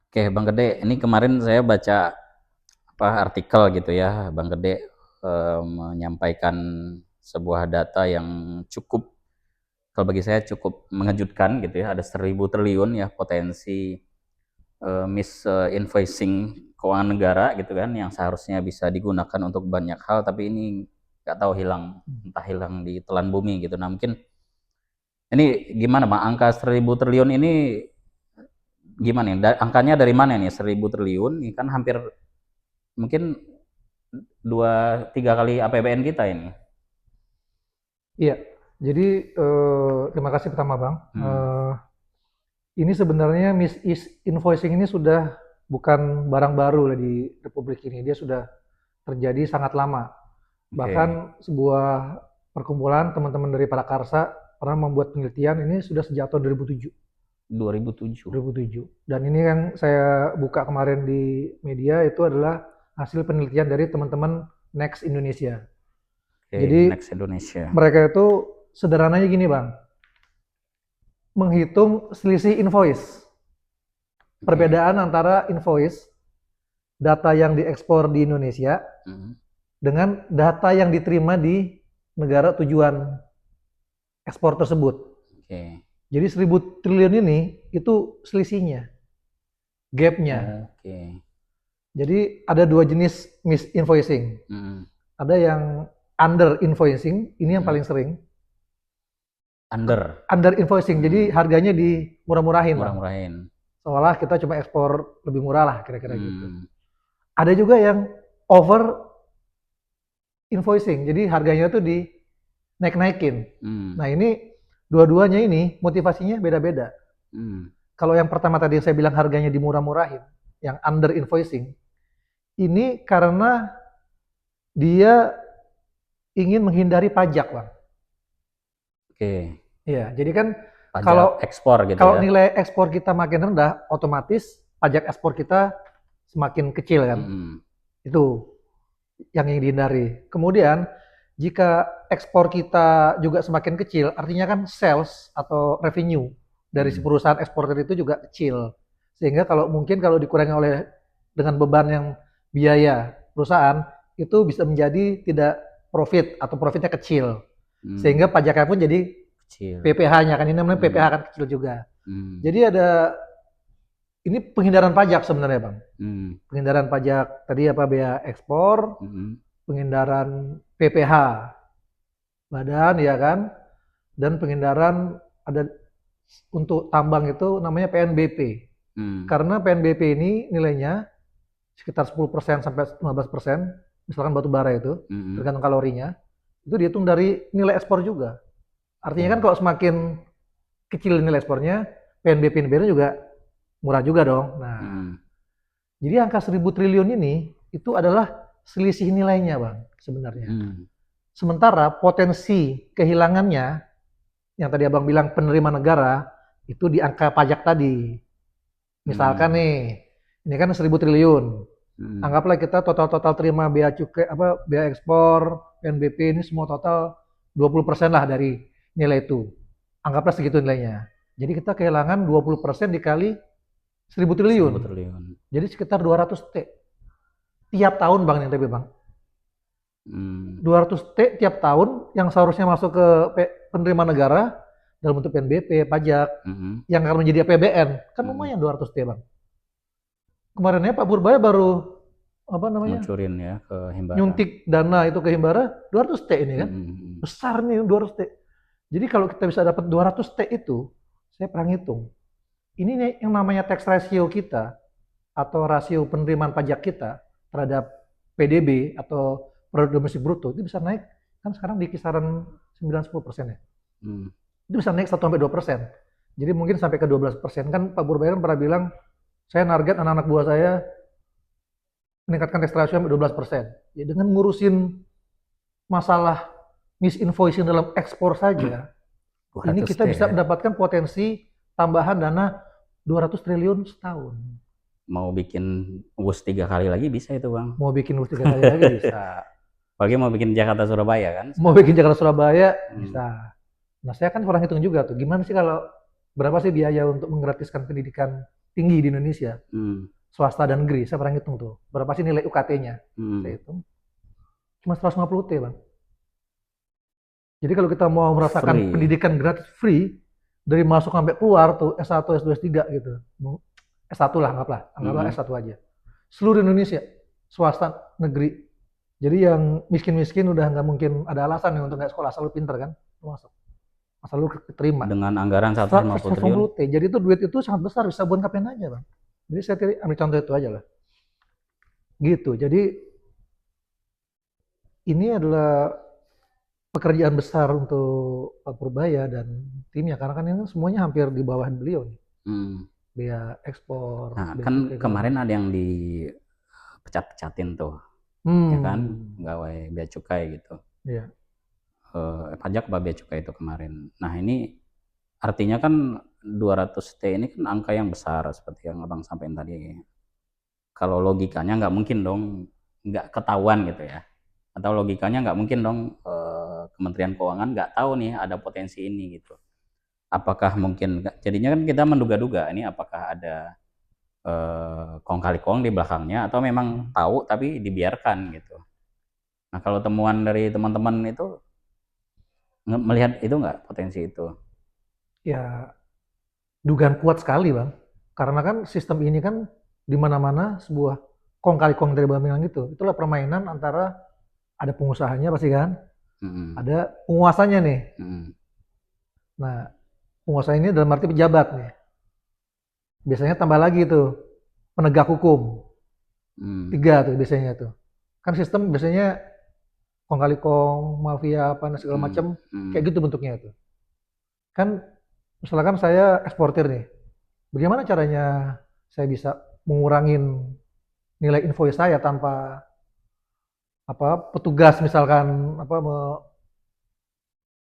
Oke, Bang Gede, ini kemarin saya baca artikel gitu ya, Bang Gede menyampaikan sebuah data yang cukup, kalau bagi saya cukup mengejutkan gitu ya. Ada 1.000 triliun ya potensi misinvoicing keuangan negara gitu kan, yang seharusnya bisa digunakan untuk banyak hal, tapi ini nggak tahu hilang, entah hilang di telan bumi gitu. Nah mungkin ini gimana Bang, angka 1.000 triliun ini gimana nih? Angkanya dari mana nih 1.000 triliun? Ini kan hampir mungkin 2-3 kali APBN kita ini. Iya, jadi terima kasih pertama Bang. Hmm. Ini sebenarnya misinvoicing ini sudah bukan barang baru lah di Republik ini. Dia sudah terjadi sangat lama. Oke. Bahkan sebuah perkumpulan teman-teman dari Prakarsa pernah membuat penelitian ini sudah sejak tahun 2007. 2007. 2007. Dan ini yang saya buka kemarin di media itu adalah hasil penelitian dari teman-teman Next Indonesia. Oke, Jadi Next Indonesia. mereka itu sederhananya gini Bang, menghitung selisih invoice. Oke. Perbedaan antara invoice, data yang diekspor di Indonesia, Hmm. dengan data yang diterima di negara tujuan ekspor tersebut. Oke. Jadi 1.000 triliun ini itu selisihnya, gapnya. Oke. Jadi ada dua jenis misinvoicing. Hmm. Ada yang under invoicing, ini yang Hmm. paling sering. Under. Under invoicing, jadi Hmm. harganya dimurah-murahin bang. Murah-murahin. Seolah kita cuma ekspor lebih murah lah, kira-kira gitu. Hmm. Ada juga yang over invoicing, jadi harganya tuh di naik-naikin. Hmm. Nah ini dua-duanya ini motivasinya beda-beda. Hmm. Kalau yang pertama tadi yang saya bilang harganya dimurah-murahin, yang under invoicing, ini karena dia ingin menghindari pajak, bang. Oke. Iya, jadi kan Pajak kalau ekspor gitu kalau ya. nilai ekspor kita makin rendah, otomatis pajak ekspor kita semakin kecil kan. Hmm. Itu yang ingin dihindari. Kemudian jika ekspor kita juga semakin kecil, artinya kan sales atau revenue dari si Hmm. perusahaan eksporter itu juga kecil. Sehingga kalau mungkin kalau dikurangi oleh dengan beban yang biaya perusahaan itu bisa menjadi tidak profit atau profitnya kecil. Hmm. Sehingga pajaknya pun jadi Kecil. PPh-nya kan ini namanya PPh Hmm. kan kecil juga. Hmm. Jadi ada ini penghindaran pajak sebenarnya, Bang. Hmm. Penghindaran pajak tadi apa bea ekspor, Hmm. penghindaran PPh badan ya kan, dan penghindaran ada untuk tambang itu namanya PNBP. Hmm. Karena PNBP ini nilainya sekitar 10% sampai 15%, misalkan batu bara itu, Hmm. tergantung kalorinya, itu dihitung dari nilai ekspor juga. Artinya kan Oke. kalau semakin kecil nilai ekspornya, PNBP ini juga murah juga dong. Nah, Hmm. jadi angka 1.000 triliun ini itu adalah selisih nilainya, Bang, sebenarnya. Hmm. Sementara potensi kehilangannya, yang tadi Abang bilang penerima negara, itu di angka pajak tadi. Misalkan Hmm. nih, ini kan 1.000 triliun. Hmm. Anggaplah kita total-total terima bea cukai, apa bea ekspor, PNBP ini semua total 20% lah dari nilai itu. Anggaplah segitu nilainya. Jadi kita kehilangan 20% dikali 1.000 triliun. 1.000 triliun. Jadi sekitar 200 T tiap tahun Bang yang tapi Bang. Hmm. 200 T tiap tahun yang seharusnya masuk ke penerima negara dalam bentuk PNBP, pajak, Hmm. yang akan menjadi APBN, kan Hmm. lumayan 200 T Bang. Kemarinnya Pak Purbaya baru apa namanya Ngucurin ya ke Himbara. nyuntik dana itu ke Himbara 200 T ini kan. Hmm. Besar nih 200 T. Jadi kalau kita bisa dapat 200 T itu, saya pernah ngitung. Ini nih yang namanya tax ratio kita atau rasio penerimaan pajak kita terhadap PDB atau produk domestik bruto itu bisa naik kan sekarang di kisaran 9-10% ya. Hmm. Itu bisa naik 1-2%. Jadi mungkin sampai ke 12%. Kan Pak Purbaya kan pernah bilang saya target anak-anak buah saya meningkatkan tax ratio sampai 12%. Ya dengan ngurusin masalah misinvoicing dalam ekspor saja, ini 200 T kita bisa ya. mendapatkan potensi tambahan dana 200 triliun setahun. Mau bikin WUS 3 kali lagi bisa itu Bang. Mau bikin bus 3 kali lagi bisa. Bagi mau bikin Jakarta Surabaya kan Mau sekarang. bikin Jakarta Surabaya Hmm. bisa. Nah saya kan kurang hitung juga tuh, gimana sih kalau berapa sih biaya untuk menggratiskan pendidikan tinggi di Indonesia, Hmm. swasta dan negeri. Saya pernah hitung tuh, berapa sih nilai UKT-nya? Saya hitung, cuma 150 T, Bang. Jadi kalau kita mau merasakan Free. pendidikan gratis free, dari masuk sampai keluar tuh S1, S2, S3 gitu. S1 lah, anggaplah S1 aja. Seluruh Indonesia, swasta, negeri. Jadi yang miskin-miskin udah nggak mungkin ada alasan nih untuk nggak sekolah, asal lu pinter kan, lu masuk. Asal lu keterima. Dengan anggaran 150 triliun. 150 T. Jadi itu duit itu sangat besar, bisa buat ngapain aja, Bang. Jadi saya ambil contoh itu aja lah. Gitu. Jadi ini adalah pekerjaan besar untuk Pak Purbaya dan timnya, karena kan ini semuanya hampir di bawah beliau nih. Biaya ekspor. Nah, kan kemarin ada yang dipecat-pecatin tuh, ya kan, pegawai bea cukai gitu. Iya. Pajak apa bea cukai itu kemarin. Nah ini artinya kan 200 T ini kan angka yang besar seperti yang Abang sampaikan tadi. Kalau logikanya nggak mungkin dong nggak ketahuan gitu ya. Atau logikanya nggak mungkin dong Kementerian Keuangan nggak tahu nih ada potensi ini gitu. Apakah mungkin, jadinya kan kita menduga-duga ini apakah ada kong kali kong di belakangnya atau memang tahu tapi dibiarkan gitu. Nah kalau temuan dari teman-teman itu melihat itu nggak potensi itu? Ya, dugaan kuat sekali, Bang. Karena kan sistem ini kan di mana-mana sebuah kong kali kong dari Bang bilang gitu. Itulah permainan antara ada pengusahanya pasti kan, ada penguasanya nih. Nah, penguasa ini dalam arti pejabat nih. Biasanya tambah lagi tuh penegak hukum. 3 tuh biasanya tuh. Kan sistem biasanya kong kali kong, mafia apa segala macam kayak gitu bentuknya tuh. Kan misalkan saya eksportir nih. Bagaimana caranya saya bisa mengurangin nilai invoice saya tanpa petugas misalkan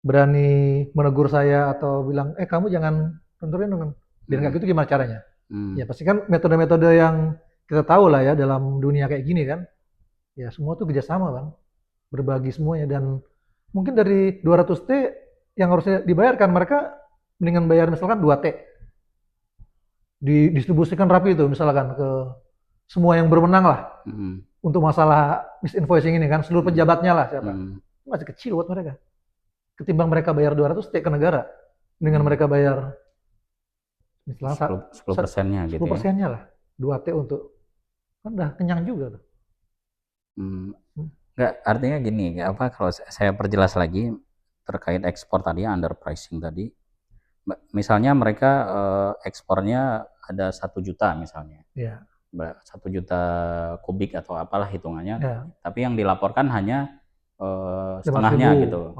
berani menegur saya atau bilang kamu jangan tentuin dong, biar nggak gitu gimana caranya? Ya pasti kan metode-metode yang kita tahu lah ya dalam dunia kayak gini kan, ya semua tuh kerjasama, Bang, berbagi semuanya. Dan mungkin dari 200 T yang harusnya dibayarkan, mereka mendingan bayar misalkan 2 T, didistribusikan rapi itu misalkan ke semua yang berwenang lah untuk masalah misinvoicing ini kan, seluruh pejabatnya lah siapa. Masih kecil buat mereka. Ketimbang mereka bayar 200 T ke negara, dengan mereka bayar misalnya 10%-nya gitu 10%-nya lah, 2 T untuk, kan udah kenyang juga tuh. Nggak, artinya gini, apa kalau saya perjelas lagi terkait ekspor tadi, underpricing tadi. Misalnya mereka ekspornya ada 1 juta misalnya. Iya. 1 juta kubik atau apalah hitungannya. Ya. Tapi yang dilaporkan hanya setengahnya gitu.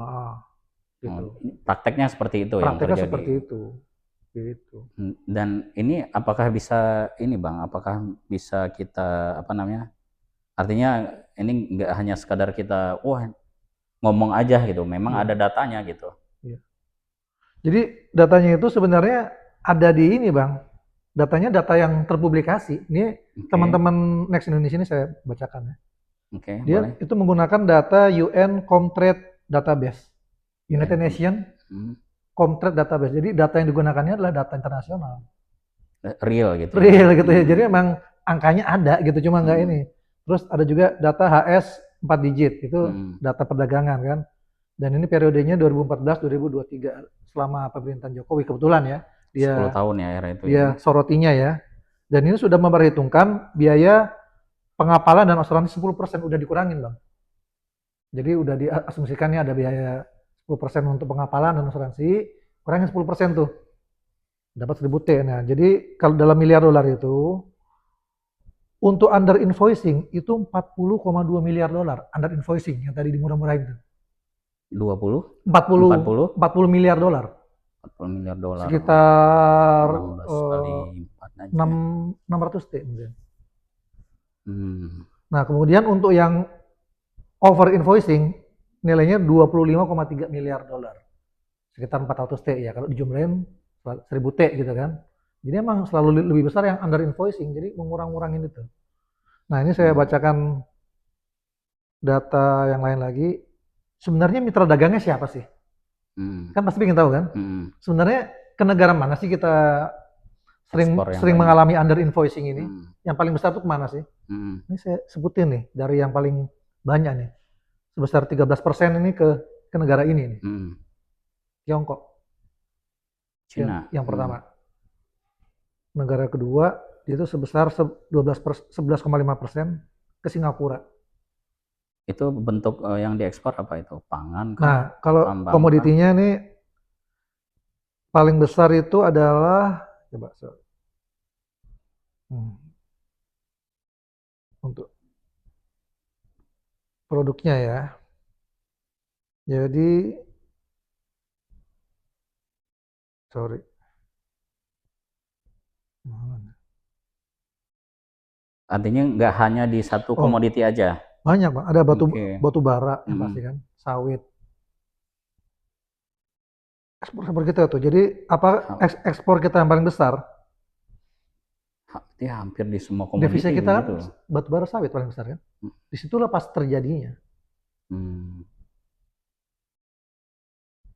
Gitu. Prakteknya seperti itu yang Prakteknya terjadi. seperti itu. Gitu. Dan ini apakah bisa ini Bang, apakah bisa kita artinya ini nggak hanya sekadar kita ngomong aja gitu, memang ada datanya gitu. Iya. Jadi datanya itu sebenarnya ada di ini, Bang. Datanya data yang terpublikasi. Ini teman-teman Next Indonesia ini saya bacakan ya. Dia boleh. Itu menggunakan data UN Comtrade Database, United Nations Comtrade Database. Jadi data yang digunakannya adalah data internasional. Real gitu. Real gitu ya. Jadi memang angkanya ada gitu, cuma nggak ini. Terus ada juga data HS 4 digit, itu data perdagangan kan. Dan ini periodenya 2014-2023 selama pemerintahan Jokowi kebetulan ya. Dia 10 tahun ya era itu. Dia sorotinya ya. Dan ini sudah memperhitungkan biaya pengapalan dan asuransi 10% udah dikurangin, Bang. Jadi udah diasumsikannya ada biaya 10% untuk pengapalan dan asuransi, kurangin 10% tuh. Dapat 1000 T. Nah, jadi kalau dalam miliar dolar itu untuk under invoicing itu 40,2 miliar dolar under invoicing yang tadi dimurah-murahin tuh. 40 miliar dolar. 40 miliar dolar. Sekitar 600 T mungkin. Nah, kemudian untuk yang over invoicing nilainya 25,3 miliar dolar. Sekitar 400 T ya kalau dijumlahin 1000 T gitu kan. Jadi emang selalu lebih besar yang under invoicing, jadi mengurang-ngurangin itu. Nah, ini saya bacakan data yang lain lagi. Sebenarnya mitra dagangnya siapa sih? Kan pasti ingin tahu kan? Sebenarnya ke negara mana sih kita sering ekspor yang sering banyak. mengalami under invoicing ini. Hmm. Yang paling besar tuh kemana sih? Hmm. Ini saya sebutin nih dari yang paling banyak nih. Sebesar 13% ini ke negara ini nih. Hmm. Tiongkok Cina. yang pertama. Negara kedua itu sebesar 11,5% ke Singapura. Itu bentuk yang diekspor apa itu? Pangan kah? Nah, kalau Tambang kah? komoditinya nih paling besar itu adalah coba untuk produknya ya. Jadi sorry. Artinya nggak hanya di satu Oh, komoditi aja. banyak, Bang. Ada Oke. batu bara yang Hmm. pasti kan, sawit. Ekspor kita tuh. Jadi apa ekspor kita yang paling besar? Ya, hampir di semua komoditi Devisa kita kan begitu. batu bara sawit paling besar kan. Disitulah pas terjadinya.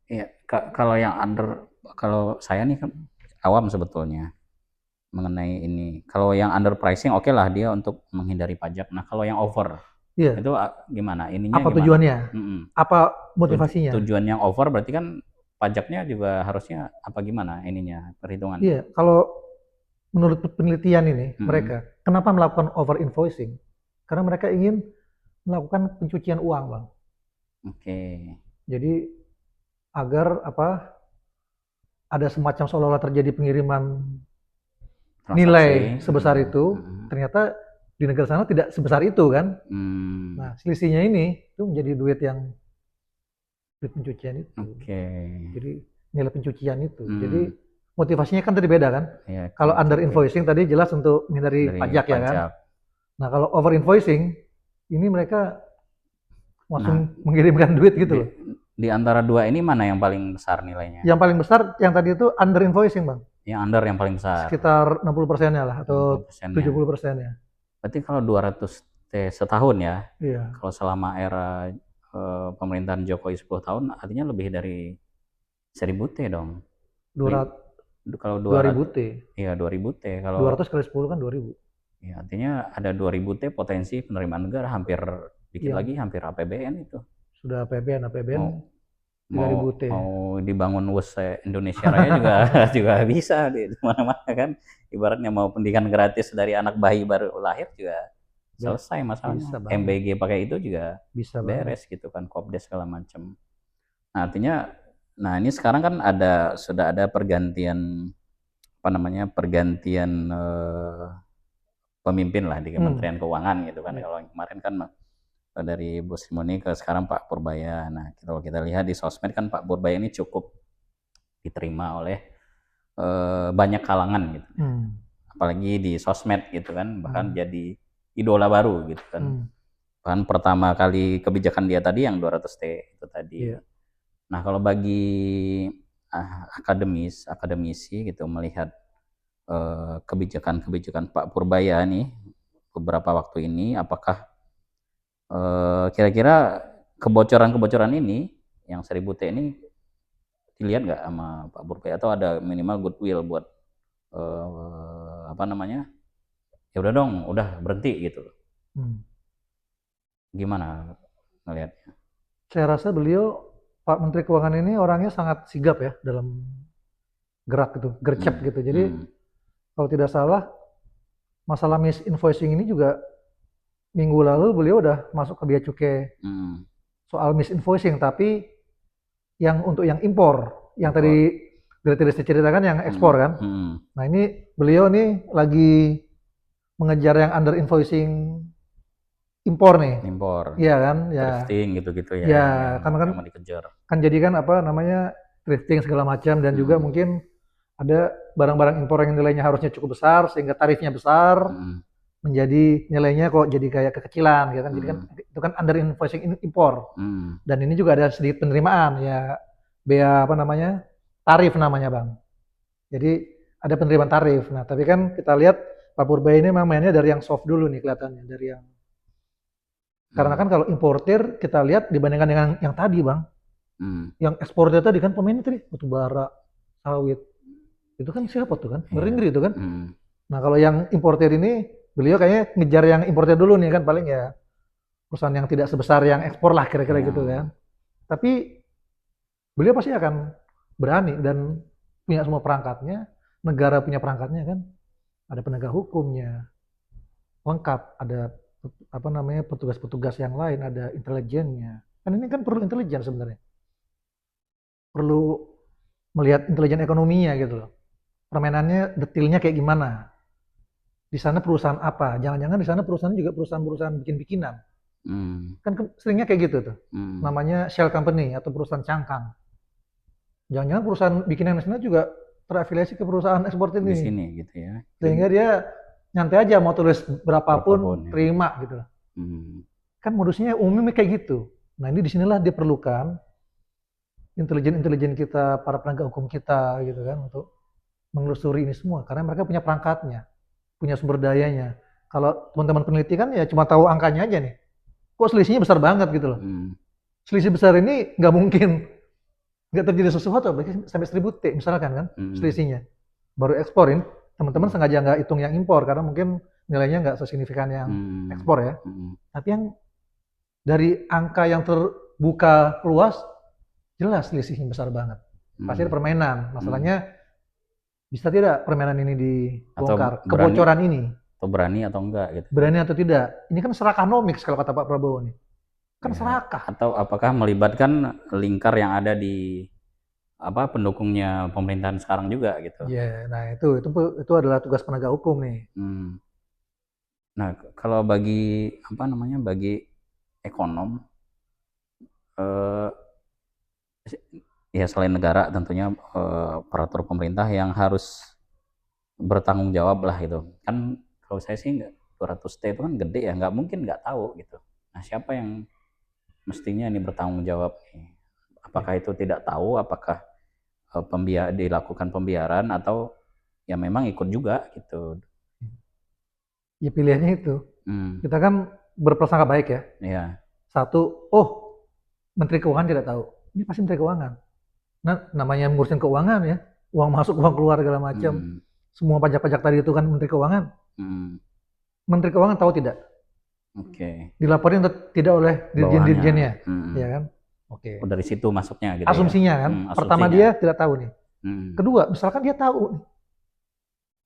Iya, kalau saya nih kan awam sebetulnya mengenai ini. Kalau yang under pricing oke lah dia untuk menghindari pajak. Nah kalau yang over Iya. itu gimana? Ininya Apa gimana? tujuannya? Apa motivasinya? Tujuan yang over berarti kan pajaknya juga harusnya apa gimana ininya perhitungan? Iya, kalau menurut penelitian ini mereka, kenapa melakukan over invoicing? Karena mereka ingin melakukan pencucian uang, Bang. Oke. Jadi agar ada semacam seolah-olah terjadi pengiriman nilai sebesar itu, ternyata di negara sana tidak sebesar itu kan. Nah, selisihnya ini itu menjadi duit pencucian itu. Jadi nilai pencucian itu. Jadi motivasinya kan tadi beda kan. Ya, kalau under invoicing tadi jelas untuk menghindari pajak ya kan. Nah kalau over invoicing ini mereka langsung mengirimkan duit gitu loh. Di antara dua ini mana yang paling besar nilainya? Yang paling besar yang tadi itu under invoicing, Bang. Yang under yang paling besar. Sekitar 60%-nya lah atau 70%-nya. Berarti kalau 200T setahun ya. Iya. Kalau selama era pemerintahan Jokowi 10 tahun artinya lebih dari 1000 T dong. 200 kalau 2000 T. Iya, 2000 T. Kalau 200 kali 10 kan 2000. Ya, artinya ada 2000 T potensi penerimaan negara hampir dikit lagi hampir APBN itu. Sudah APBN 3000 T. Mau dibangun WUS Indonesia Raya juga bisa di mana-mana kan. Ibaratnya mau pendidikan gratis dari anak bayi baru lahir juga selesai masalahnya. MBG pakai itu juga bisa beres gitu kan, Kopdes segala macam. Nah, artinya ini sekarang kan sudah ada pergantian pemimpin lah di Kementerian Keuangan gitu kan. Kalau kemarin kan dari Bu Sri Mulyani ke sekarang Pak Purbaya. Nah, kalau kita lihat di sosmed kan Pak Purbaya ini cukup diterima oleh banyak kalangan gitu. Apalagi di sosmed gitu kan, bahkan jadi idola baru gitu kan. Bahkan pertama kali kebijakan dia tadi yang 200T itu tadi. Nah, kalau bagi akademisi gitu melihat kebijakan Pak Purbaya nih beberapa waktu ini, apakah kira-kira kebocoran ini yang 1000T ini dilihat nggak sama Pak Purbaya atau ada minimal goodwill buat ya udah dong, udah berhenti gitu. Gimana ngelihatnya? Saya rasa beliau Pak Menteri Keuangan ini orangnya sangat sigap ya dalam gerak gitu, gercep gitu. Jadi kalau tidak salah masalah misinvoicing ini juga minggu lalu beliau udah masuk ke bea cukai soal misinvoicing, tapi yang untuk yang impor, yang tadi saya ceritakan yang ekspor kan. Nah ini beliau nih lagi mengejar yang under invoicing impor nih. Iya kan? Ya. Thrifting gitu-gitu ya. Ya, kan dikejar. Kan jadi kan thrifting segala macam dan juga mungkin ada barang-barang impor yang nilainya harusnya cukup besar sehingga tarifnya besar. Menjadi nilainya kok jadi kayak kekecilan gitu kan. Jadi kan itu kan under invoicing impor. Dan ini juga ada sedikit penerimaan ya bea tarif namanya, Bang. Jadi ada penerimaan tarif. Nah, tapi kan kita lihat Pak Purbaya ini memang mainnya dari yang soft dulu nih kelihatannya, dari yang karena kan kalau importir kita lihat dibandingkan dengan yang tadi, Bang. Yang ekspornya tadi kan pemainnya tadi batu bara, sawit Itu kan siapa tuh kan? Iya. Ngeri-ngeri itu kan. Hmm. Nah kalau yang importer ini, beliau kayaknya ngejar yang importer dulu nih kan, paling ya perusahaan yang tidak sebesar yang ekspor lah kira-kira gitu Ya. kan. Tapi beliau pasti akan berani dan punya semua perangkatnya, negara punya perangkatnya kan, ada penegak hukumnya, lengkap, ada apa namanya petugas-petugas yang lain, ada intelijennya. Kan ini kan perlu intelijen sebenarnya, perlu melihat intelijen ekonominya gitu loh. Permainannya detailnya kayak gimana? Di sana perusahaan apa? Jangan-jangan di sana perusahaan juga perusahaan-perusahaan bikin-bikinan. Hmm. Kan seringnya kayak gitu tuh. Hmm. Namanya shell company atau perusahaan cangkang. Jangan-jangan perusahaan bikinan di sana juga terafiliasi ke perusahaan ekspor Di ini. sini gitu ya. Sehingga dia nyantai aja mau tulis Berapapun berapapun ya. terima gitu. Hmm. Kan modusnya umumnya kayak gitu. Nah ini disinilah diperlukan intelijen-intelijen kita, para penegak hukum kita gitu kan untuk menelusuri ini semua. Karena mereka punya perangkatnya, punya sumber dayanya. Kalau teman-teman peneliti kan ya cuma tahu angkanya aja nih. Kok selisihnya besar banget gitu loh. Hmm. Selisih besar ini nggak mungkin nggak terjadi sesuatu, apalagi sampai 1000 T misalkan kan Hmm. selisihnya. Baru eksporin, teman-teman Hmm. sengaja nggak hitung yang impor karena mungkin nilainya nggak sesignifikan yang Hmm. ekspor ya. Hmm. Tapi yang dari angka yang terbuka luas, jelas selisihnya besar banget. Pasti ada Hmm. permainan. Hmm. Masalahnya bisa tidak permainan ini Atau dibongkar? berani Kebocoran ini atau berani atau enggak gitu. berani atau tidak? Ini kan serakanomics kalau kata Pak Prabowo nih. Kan Ya. serakah. Atau apakah melibatkan lingkar yang ada di pendukungnya pemerintahan sekarang juga gitu. Ya, nah itu adalah tugas penegak hukum nih. Hmm. Nah, kalau bagi bagi ekonom, eh, ya selain negara tentunya aparatur pemerintah yang harus bertanggung jawab lah gitu. Kan kalau saya sih nggak, 200 T itu kan gede ya, nggak mungkin nggak tahu gitu. Nah, siapa yang mestinya ini bertanggung jawab nih? Apakah itu tidak tahu, apakah dilakukan pembiaran, atau ya memang ikut juga gitu. Ya pilihannya itu. Hmm. Kita kan berprasangka baik ya. Ya. Satu, oh Menteri Keuangan tidak tahu. Ini pasti Menteri Keuangan. Nah, namanya ngurusin keuangan ya. Uang masuk, uang keluar segala macam. Hmm. Semua pajak-pajak tadi itu kan Menteri Keuangan. Hmm. Menteri Keuangan tahu tidak? Oke. Dilaporin atau tidak oleh Bawahannya. dirjen-dirjennya, Hmm. ya kan? Oke. Oh, dari situ masuknya gitu ya. Asumsinya kan. Pertama Asumsinya. dia tidak tahu nih. Hmm. Kedua, misalkan dia tahu nih.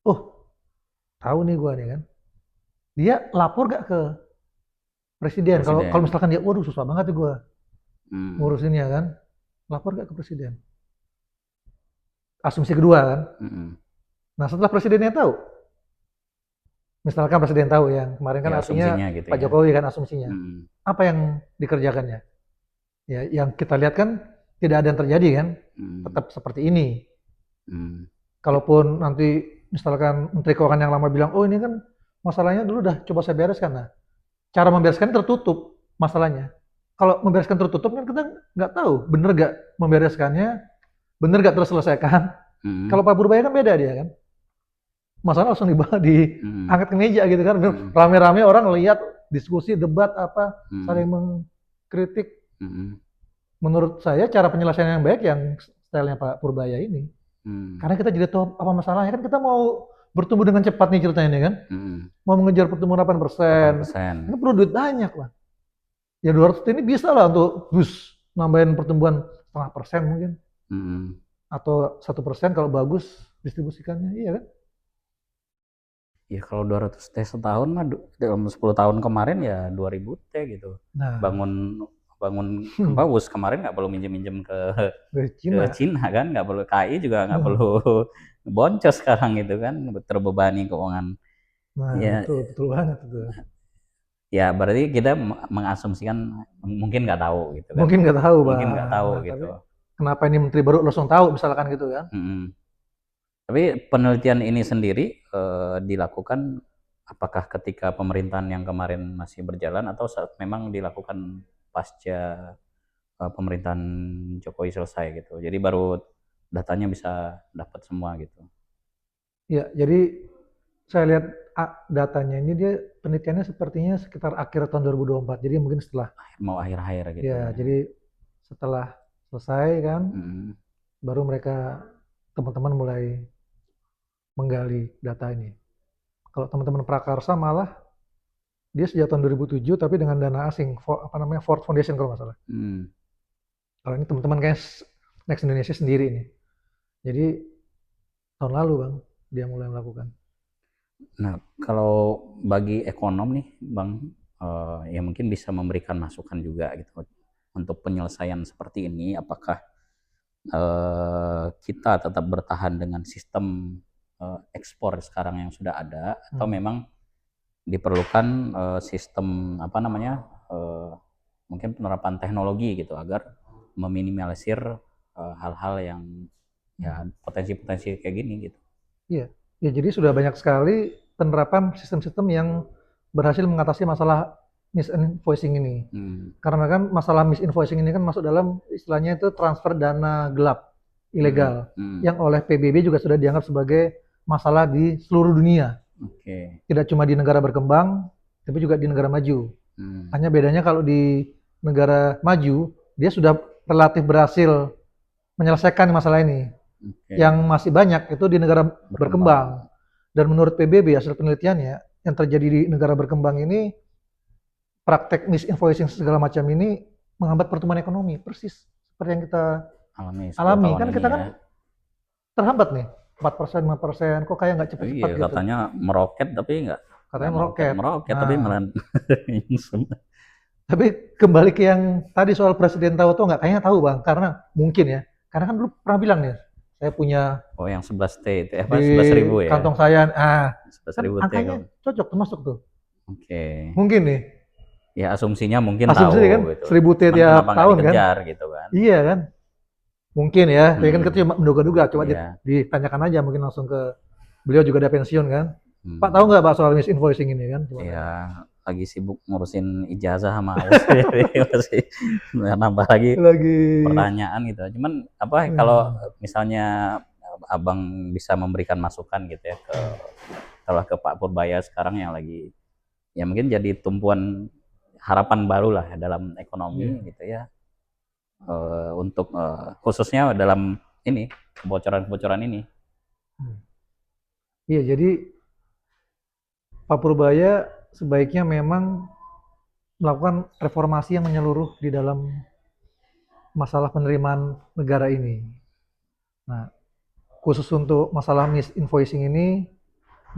Oh, tahu nih gua nih kan. Dia lapor gak ke presiden? Kalau Presiden. misalkan dia, waduh susah banget nih gua Hmm. ngurusinnya kan. Lapor gak ke presiden? Asumsi kedua kan. Hmm. Nah setelah presidennya tahu, misalkan presiden tahu yang kemarin kan Ya, artinya asumsinya gitu Pak ya. Jokowi kan asumsinya. Hmm. Apa yang dikerjakannya? Ya, yang kita lihat kan tidak ada yang terjadi kan, Hmm. tetap seperti ini. Hmm. Kalaupun nanti misalkan Menteri Keuangan yang lama bilang, oh ini kan masalahnya dulu udah coba saya bereskan. Nah, cara membereskan tertutup masalahnya. Kalau membereskan tertutup kan kita nggak tahu bener nggak membereskannya, bener nggak terselesaikan. Hmm. Kalau Pak Purbaya kan beda dia kan. Masalah langsung diangkat ke meja gitu kan. Hmm. Rame-rame orang lihat diskusi, debat apa, Hmm. saling mengkritik. Hmm. Menurut saya cara penyelesaian yang baik yang stylenya Pak Purbaya ini. Hmm. Karena kita jadi tahu apa masalahnya kan kita mau bertumbuh dengan cepat nih ceritanya nih kan. Hmm. Mau mengejar pertumbuhan 8%. 8%. Ini perlu duit banyak lah. Ya 200 ini bisa lah untuk nambahin pertumbuhan 0,5% mungkin. Hmm. Atau 1% kalau bagus distribusikannya, iya kan? Ya kalau 200 T setahun mah dalam 10 tahun kemarin ya 2000 T gitu. Nah, Bangun bus kemarin nggak perlu minjem ke Cina. Cina kan, nggak perlu, KI juga nggak perlu boncos sekarang gitu kan, terbebani keuangan. Nah, Ya, betul banget itu. ya berarti kita mengasumsikan mungkin nggak tahu gitu kan. Mungkin nggak tahu, Mungkin Bang. nggak tahu Nah, gitu. tapi kenapa ini menteri baru langsung tahu misalkan gitu kan? Tapi penelitian ini sendiri dilakukan apakah ketika pemerintahan yang kemarin masih berjalan atau saat memang dilakukan pasca pemerintahan Jokowi selesai gitu. Jadi baru datanya bisa dapat semua gitu. Ya, jadi saya lihat datanya ini dia penelitiannya sepertinya sekitar akhir tahun 2024. Jadi mungkin setelah Mau akhir-akhir gitu. ya, jadi setelah selesai kan, Hmm. baru mereka teman-teman mulai menggali data ini. Kalau teman-teman prakarsa malah dia sejak tahun 2007 tapi dengan dana asing, Ford Foundation kalau nggak salah. Kalau ini teman-teman kayak Next Indonesia sendiri nih. Jadi tahun lalu Bang, dia mulai melakukan. Nah, kalau bagi ekonom nih, Bang, ya mungkin bisa memberikan masukan juga gitu untuk penyelesaian seperti ini. Apakah kita tetap bertahan dengan sistem ekspor sekarang yang sudah ada, atau memang diperlukan sistem apa namanya, mungkin penerapan teknologi gitu agar meminimalisir hal-hal yang ya potensi-potensi kayak gini gitu. Iya, ya jadi sudah banyak sekali penerapan sistem-sistem yang berhasil mengatasi masalah misinvoicing ini. Karena kan masalah misinvoicing ini kan masuk dalam istilahnya itu transfer dana gelap, ilegal, yang oleh PBB juga sudah dianggap sebagai masalah di seluruh dunia. Tidak cuma di negara berkembang, tapi juga di negara maju. Hanya bedanya kalau di negara maju, dia sudah relatif berhasil menyelesaikan masalah ini. Yang masih banyak itu di negara berkembang. Dan menurut PBB hasil penelitiannya, yang terjadi di negara berkembang ini, praktek misinvoicing segala macam ini menghambat pertumbuhan ekonomi, persis seperti yang kita alami. Kan kita kan terhambat nih, 4%, 5%, kok kayak nggak cepat-cepat gitu. Katanya meroket tapi nggak. Katanya meroket. Tapi malah Tapi kembali ke yang tadi soal Presiden tahu atau nggak, kayaknya tahu Bang, karena mungkin ya, karena kan dulu pernah bilang nih, saya punya yang 11 T itu apa 11.000 ya. Kantong saya, 11.000 kan angkanya cocok termasuk tuh. Mungkin nih. Ya asumsinya mungkin asumsi tahu kan, gitu. 1000 T tiap tahun kan. Gitu kan. Iya kan. Mungkin ya, tapi kan kita cuma menduga-duga, coba ditanyakan aja mungkin langsung ke beliau juga udah pensiun kan. Pak tahu nggak Pak soal misinvoicing ini kan? Iya, lagi sibuk ngurusin ijazah sama AUS masih nambah lagi pertanyaan gitu. Cuman apa kalau misalnya Abang bisa memberikan masukan gitu ya ke Pak Purbaya sekarang yang lagi ya mungkin jadi tumpuan harapan baru lah dalam ekonomi gitu ya. Untuk khususnya dalam ini kebocoran ini. Iya, jadi Pak Purbaya sebaiknya memang melakukan reformasi yang menyeluruh di dalam masalah penerimaan negara ini. Nah, khusus untuk masalah misinvoicing ini,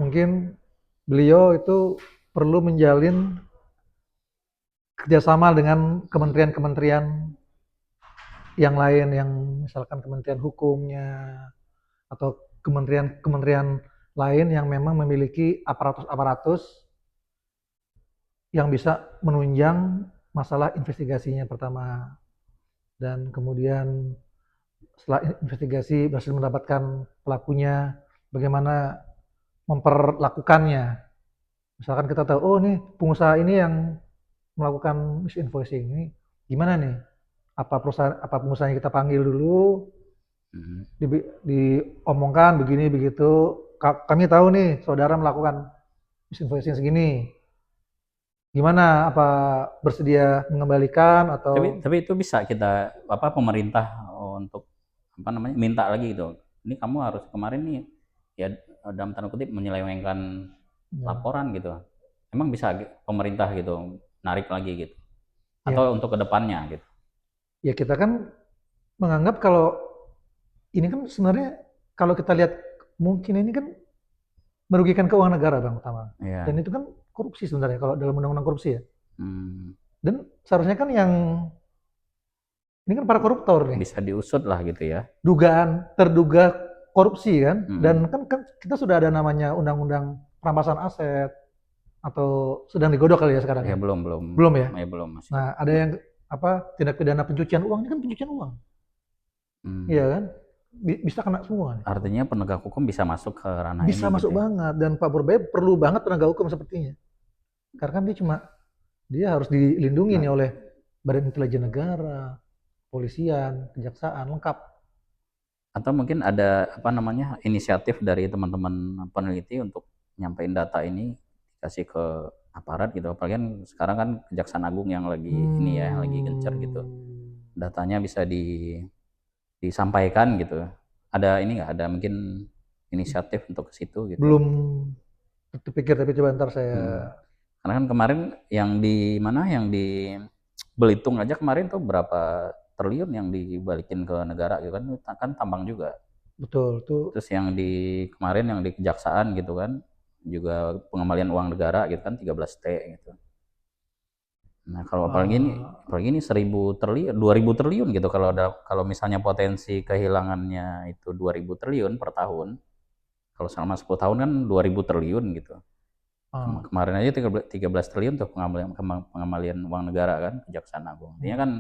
mungkin beliau itu perlu menjalin kerjasama dengan kementerian-kementerian yang lain, yang misalkan Kementerian Hukumnya, atau kementerian-kementerian lain yang memang memiliki aparatus-aparatus yang bisa menunjang masalah investigasinya pertama. Dan kemudian setelah investigasi berhasil mendapatkan pelakunya, bagaimana memperlakukannya. Misalkan kita tahu, oh nih pengusaha ini yang melakukan misinvoicing, ini gimana nih? Apa pengusahanya kita panggil dulu, diomongkan begini begitu, kami tahu nih saudara melakukan misinvoicing segini, gimana, apa bersedia mengembalikan atau tapi itu bisa kita pemerintah untuk minta lagi gitu, ini kamu harus kemarin nih ya dalam tanda kutip menyelewengkan laporan gitu, emang bisa pemerintah gitu narik lagi gitu atau untuk kedepannya gitu. Ya kita kan menganggap kalau ini kan sebenarnya kalau kita lihat mungkin ini kan merugikan keuangan negara Bang utama. Dan itu kan korupsi sebenarnya kalau dalam undang-undang korupsi ya. Dan seharusnya kan yang ini kan para koruptor nih. Bisa diusut lah gitu ya. Terduga korupsi kan. Dan kan kita sudah ada namanya undang-undang perampasan aset atau sedang digodok kali ya sekarang ya. Belum ya. Belum masih. Nah ada yang tindak pidana pencucian uang, ini kan pencucian uang. Iya kan? Bisa kena semua. Artinya penegak hukum bisa masuk ke ranah ini. Bisa masuk gitu banget, dan Pak Purbaya perlu banget penegak hukum sepertinya. Karena kan dia harus dilindungi nih oleh Badan Intelijen Negara, Polisian, Kejaksaan, lengkap. Atau mungkin ada inisiatif dari teman-teman peneliti untuk nyampein data ini kasih ke aparat gitu. Apalagi kan sekarang kan Kejaksaan Agung yang lagi ini ya, lagi gencar gitu. Datanya bisa disampaikan gitu. Ada ini nggak? Ada mungkin inisiatif untuk ke situ gitu. Belum terpikir, tapi coba ntar Hmm. saya Karena kan kemarin yang di mana, yang di Belitung aja kemarin tuh berapa triliun yang dibalikin ke negara gitu kan tambang juga. betul tuh. Terus yang di kemarin yang di Kejaksaan gitu kan juga pengembalian uang negara gitu kan 13 T gitu. Nah, kalau apalagi ini 1000 triliun, 2000 triliun gitu kalau misalnya potensi kehilangannya itu 2000 triliun per tahun. Kalau selama 10 tahun kan 2000 triliun gitu. Kemarin aja 13 triliun tuh pengembalian uang negara kan Kejaksaan Agung. Artinya kan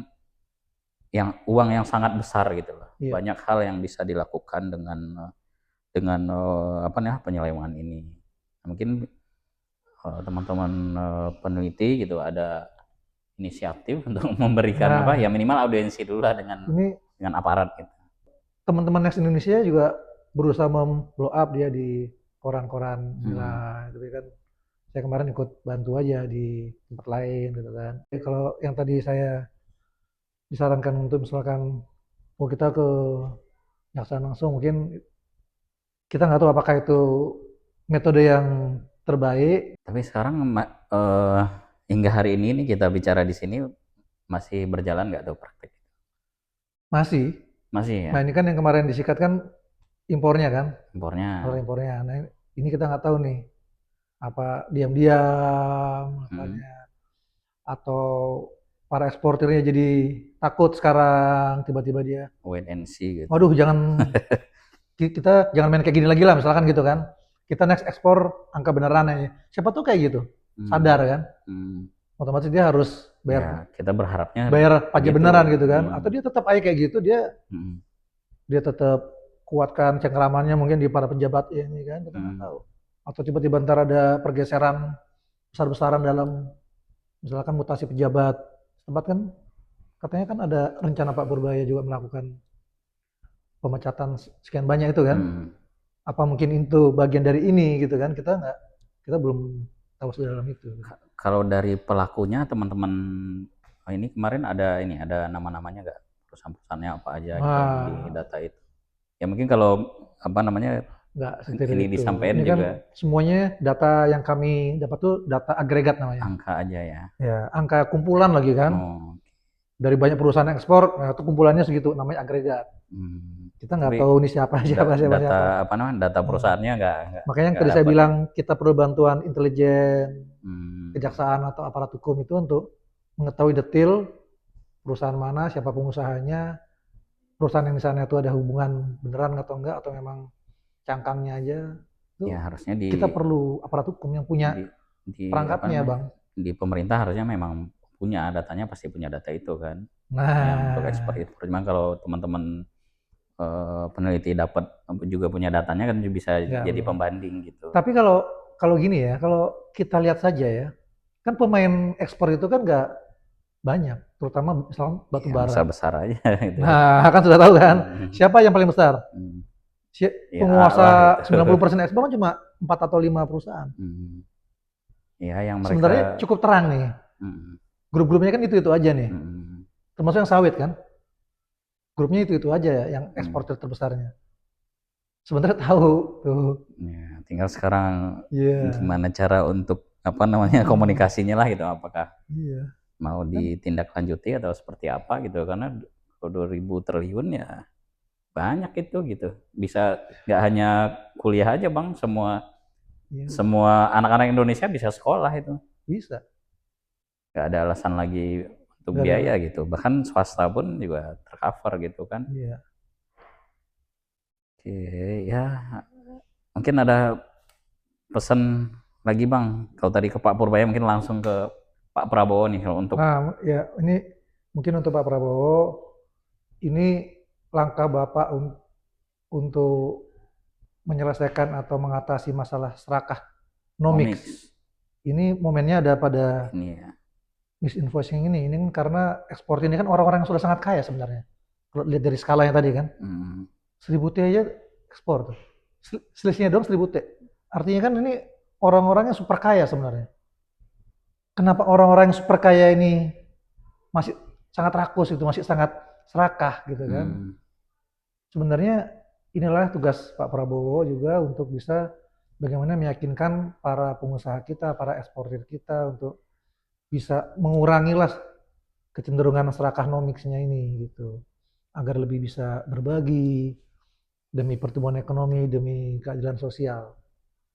uang yang sangat besar gitu loh. Iya. Banyak hal yang bisa dilakukan dengan apa namanya penyelewengan ini. Mungkin teman-teman peneliti gitu ada inisiatif untuk memberikan apa ya minimal audiensi dulu lah dengan aparat gitu. Teman-teman Next Indonesia juga berusaha memblow up dia di koran-koran inilah gitu kan. Saya kemarin ikut bantu aja di tempat lain gitu kan. Kalau yang tadi saya disarankan untuk misalkan kita ke Jaksaan langsung, mungkin kita nggak tahu apakah itu metode yang terbaik. Tapi sekarang hingga hari ini nih kita bicara di sini masih berjalan nggak tuh praktek? Masih ya. Nah ini kan yang kemarin disikat kan impornya kan, impornya. Nah ini kita nggak tahu nih apa diam-diam atau para eksportirnya jadi takut sekarang tiba-tiba dia wait and see gitu. Waduh, kita jangan main kayak gini lagi lah, misalkan gitu kan. Kita next ekspor angka beneran aja. Siapa tuh kayak gitu, sadar kan. Otomatis dia harus bayar. Ya, kita berharapnya bayar pajak beneran gitu kan. Atau dia tetap aja kayak gitu, dia tetap kuatkan cengkeramannya mungkin di para pejabat ini kan, kita nggak tahu. Atau tiba-tiba ntar ada pergeseran besar-besaran dalam misalkan mutasi pejabat. Tempat kan katanya kan ada rencana Pak Purbaya juga melakukan pemecatan sekian banyak itu kan. Apa mungkin itu bagian dari ini gitu kan, kita belum tahu sedalam itu. Kalau dari pelakunya teman-teman ini kemarin ada nama-namanya nggak, perusahaan-perusahaannya apa aja gitu di data itu ya? Mungkin kalau apa namanya nggak ini disampaikan ini juga kan semuanya data yang kami dapat tuh data agregat namanya, angka aja ya, angka kumpulan lagi kan. Dari banyak perusahaan ekspor, nah itu kumpulannya segitu, namanya agregat. Kita nggak tahu ini siapa. Data apa namanya, data perusahaannya nggak. Makanya yang tadi saya bilang kita perlu bantuan intelijen, kejaksaan atau aparat hukum itu untuk mengetahui detail perusahaan mana, siapa pengusahanya, perusahaan yang di sana itu ada hubungan beneran atau enggak, atau memang cangkangnya aja. Itu ya harusnya kita perlu aparat hukum yang punya perangkatnya, Bang. Di pemerintah harusnya memang punya datanya, pasti punya data itu kan. Yang untuk ekspor. Cuman kalau teman-teman peneliti dapat juga punya datanya kan bisa jadi pembanding gitu. Tapi kalau gini ya, kalau kita lihat saja ya, kan pemain ekspor itu kan nggak banyak, terutama misalnya batu bara. Besar-besar aja. Gitu. Nah, kan sudah tahu kan, siapa yang paling besar? Penguasa 90% ekspor kan cuma 4 atau 5 perusahaan. Ya, yang mereka sebenarnya cukup terang nih. Grup-grupnya kan itu aja nih. Termasuk yang sawit kan. Grupnya itu aja yang eksportir terbesarnya. Sebenarnya tahu tuh. Ya, tinggal sekarang gimana cara untuk apa namanya komunikasinya lah gitu, apakah mau ditindaklanjuti atau seperti apa gitu, karena 2000 triliun ya banyak itu gitu. Bisa nggak hanya kuliah aja Bang, semua anak-anak Indonesia bisa sekolah itu. Bisa. Nggak ada alasan lagi untuk biaya gitu. Bahkan swasta pun juga tercover gitu kan. Iya. Oke, ya mungkin ada pesan lagi Bang. Kalau tadi ke Pak Purbaya, mungkin langsung ke Pak Prabowo nih kalau untuk. Nah, ya ini mungkin untuk Pak Prabowo, ini langkah Bapak untuk menyelesaikan atau mengatasi masalah serakah Nomix. Ini momennya ada pada misinvoicing ini kan karena ekspor ini kan orang-orang yang sudah sangat kaya sebenarnya. Kalau lihat dari skala yang tadi kan, 1000 T aja ekspor tuh. Selisihnya dong 1000 T. Artinya kan ini orang-orangnya super kaya sebenarnya. Kenapa orang-orang yang super kaya ini masih sangat rakus itu, masih sangat serakah gitu kan? Sebenarnya inilah tugas Pak Prabowo juga untuk bisa bagaimana meyakinkan para pengusaha kita, para eksportir kita untuk bisa mengurangi lah kecenderungan serakah nomicsnya ini gitu, agar lebih bisa berbagi demi pertumbuhan ekonomi, demi keadilan sosial.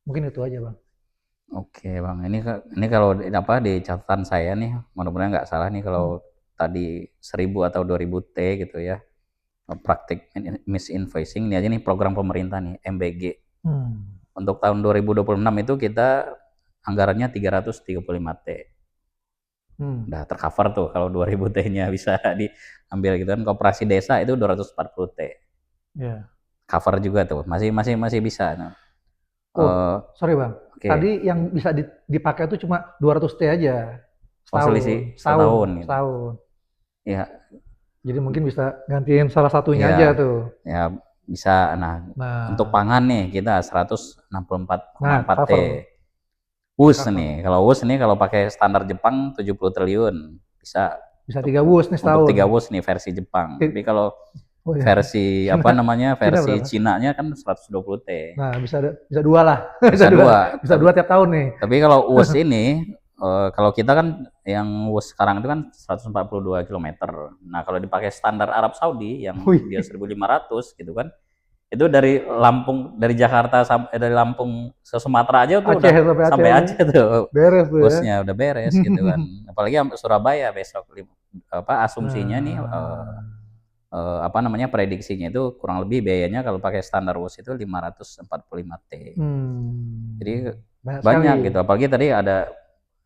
Mungkin itu aja, Bang. Oke Bang, ini kalau apa di catatan saya nih, mudah-mudahan nggak salah nih kalau tadi 1000 atau 2000 T gitu ya, praktik misinvoicing, ini aja nih program pemerintah nih, MBG. Untuk tahun 2026 itu kita anggarannya 335 T. Udah tercover tuh kalau 2000 T-nya bisa diambil gitu kan. Koperasi desa itu 240 T. Ya. Cover juga tuh, masih bisa. Nah, Sorry Bang. oke. Tadi yang bisa dipakai itu cuma 200 T aja. Selisih Setahun, setahun gitu. setahun. Ya, Jadi mungkin bisa gantiin salah satunya ya, aja tuh. ya bisa. Nah, untuk pangan nih kita 164,4 T. cover. WUS nih, kalau pakai standar Jepang 70 triliun bisa. Bisa 3 WUS nih setahun. Untuk 3 WUS nih versi Jepang. Tapi kalau versi versi Cina-nya kan 120 T. Nah, bisa 2 lah. Bisa 2. Bisa 2 tiap tahun nih. Tapi kalau WUS ini kalau kita kan yang WUS sekarang itu kan 142 km. Nah, kalau dipakai standar Arab Saudi yang dia 1.500 gitu kan. Itu dari Jakarta dari Lampung ke Sumatera aja tuh Aceh, udah sampai Aceh tuh. Beres tuh WUS-nya udah beres gitu kan. Apalagi Surabaya besok asumsinya nih prediksinya itu kurang lebih biayanya kalau pakai standar WUS itu 545 T. Jadi banyak gitu. Apalagi tadi ada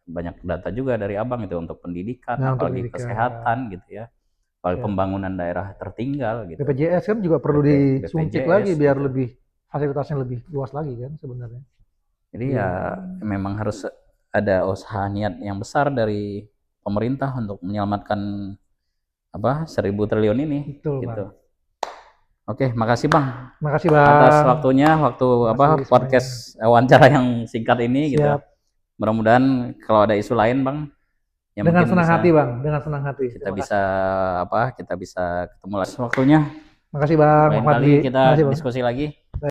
banyak data juga dari Abang itu untuk pendidikan, apalagi kesehatan gitu ya. Apalagi pembangunan daerah tertinggal gitu. BPJS kan juga perlu disuntik lagi biar lebih fasilitasnya lebih luas lagi kan sebenarnya. Jadi ya memang harus ada usaha niat yang besar dari pemerintah untuk menyelamatkan 1000 triliun ini. Betul, gitu. Bang. Oke, makasih Bang. Makasih Bang. Atas waktunya, podcast wawancara yang singkat ini. Siap. Gitu. Mudah-mudahan kalau ada isu lain Bang. Yang dengan senang hati Bang, dengan senang hati. Kita bisa ketemu lagi waktunya. Makasih Bang. Lain kali kita diskusi lagi.